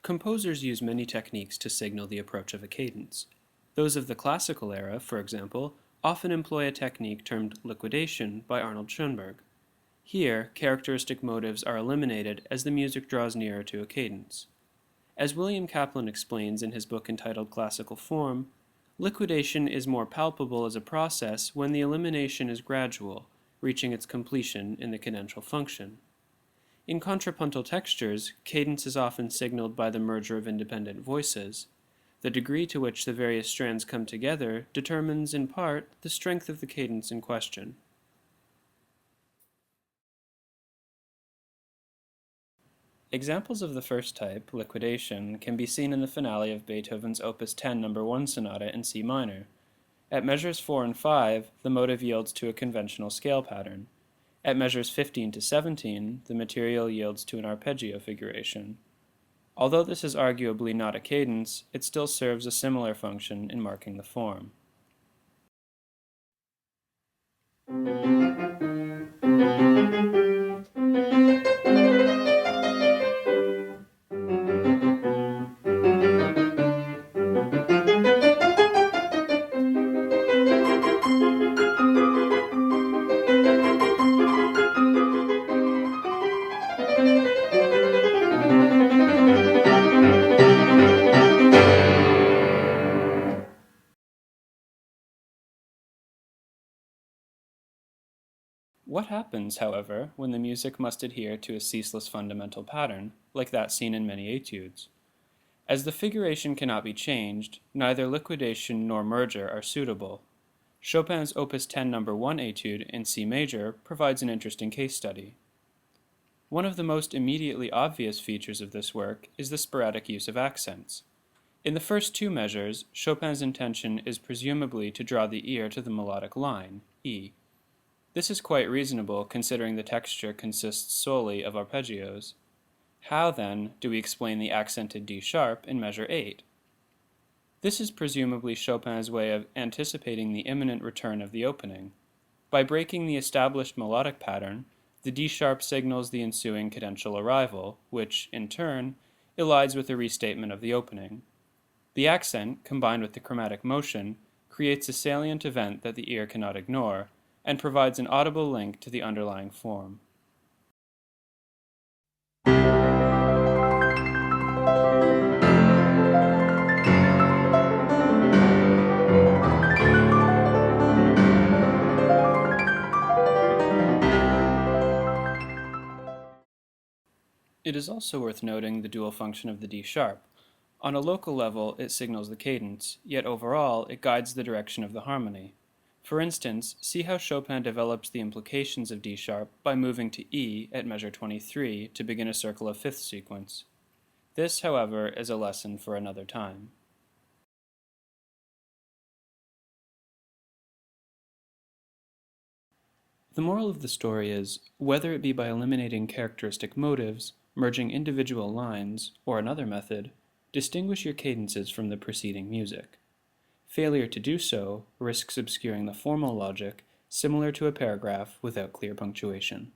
Composers use many techniques to signal the approach of a cadence. Those of the classical era, for example, often employ a technique termed liquidation by Arnold Schoenberg. Here, characteristic motives are eliminated as the music draws nearer to a cadence. As William Kaplan explains in his book entitled Classical Form, liquidation is more palpable as a process when the elimination is gradual, reaching its completion in the cadential function. In contrapuntal textures, cadence is often signaled by the merger of independent voices. The degree to which the various strands come together determines, in part, the strength of the cadence in question. Examples of the first type, liquidation, can be seen in the finale of Beethoven's Opus 10 No. 1 Sonata in C minor. At measures 4 and 5, the motive yields to a conventional scale pattern. At measures 15 to 17, the material yields to an arpeggio figuration. Although this is arguably not a cadence, it still serves a similar function in marking the form. What happens, however, when the music must adhere to a ceaseless fundamental pattern, like that seen in many etudes? As the figuration cannot be changed, neither liquidation nor merger are suitable. Chopin's Opus 10 No. 1 etude in C major provides an interesting case study. One of the most immediately obvious features of this work is the sporadic use of accents. In the first two measures, Chopin's intention is presumably to draw the ear to the melodic line, E. This is quite reasonable considering the texture consists solely of arpeggios. How, then, do we explain the accented D sharp in measure 8? This is presumably Chopin's way of anticipating the imminent return of the opening. By breaking the established melodic pattern, the D sharp signals the ensuing cadential arrival, which, in turn, elides with the restatement of the opening. The accent, combined with the chromatic motion, creates a salient event that the ear cannot ignore, and provides an audible link to the underlying form. It is also worth noting the dual function of the D sharp. On a local level, it signals the cadence, yet overall, it guides the direction of the harmony. For instance, see how Chopin develops the implications of D sharp by moving to E at measure 23 to begin a circle of fifths sequence. This, however, is a lesson for another time. The moral of the story is, whether it be by eliminating characteristic motives, merging individual lines, or another method, distinguish your cadences from the preceding music. Failure to do so risks obscuring the formal logic, similar to a paragraph without clear punctuation.